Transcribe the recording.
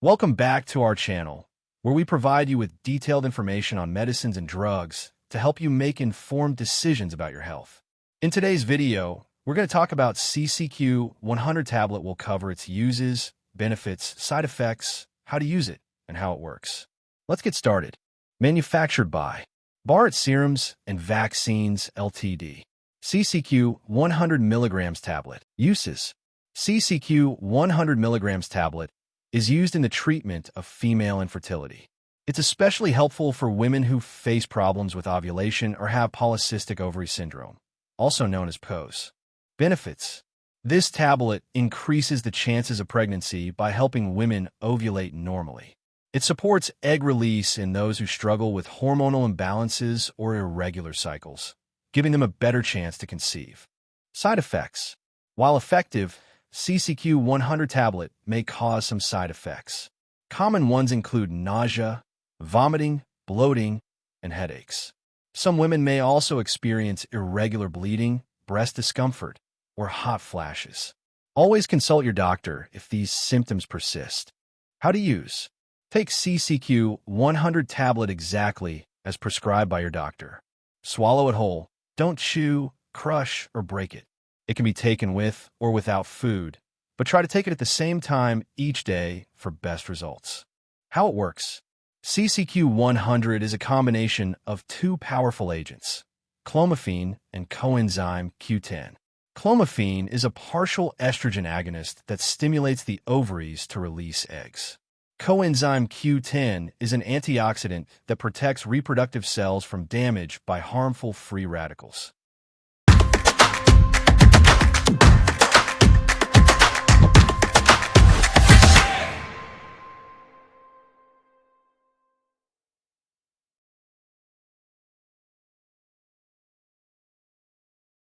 Welcome back to our channel, where we provide you with detailed information on medicines and drugs to help you make informed decisions about your health. In today's video, we're going to talk about CCQ 100 tablet. Will cover its uses, benefits, side effects, how to use it, and how it works. Let's get started. Manufactured by Bharat Serums and Vaccines Ltd. CCQ 100 mg tablet. Uses. CCQ 100 mg tablet is used in the treatment of female infertility. It's especially helpful for women who face problems with ovulation or have polycystic ovary syndrome, also known as PCOS. Benefits. This tablet increases the chances of pregnancy by helping women ovulate normally. It supports egg release in those who struggle with hormonal imbalances or irregular cycles, giving them a better chance to conceive. Side effects. While effective, CCQ 100 tablet may cause some side effects. Common ones include nausea, vomiting, bloating, and headaches. Some women may also experience irregular bleeding, breast discomfort, or hot flashes. Always consult your doctor if these symptoms persist. How to use. Take CCQ 100 tablet exactly as prescribed by your doctor. Swallow it whole. Don't chew, crush, or break it. It can be taken with or without food, but try to take it at the same time each day for best results. How it works. CCQ 100 is a combination of two powerful agents, clomiphene and coenzyme Q10. Clomiphene is a partial estrogen agonist that stimulates the ovaries to release eggs. Coenzyme Q10 is an antioxidant that protects reproductive cells from damage by harmful free radicals.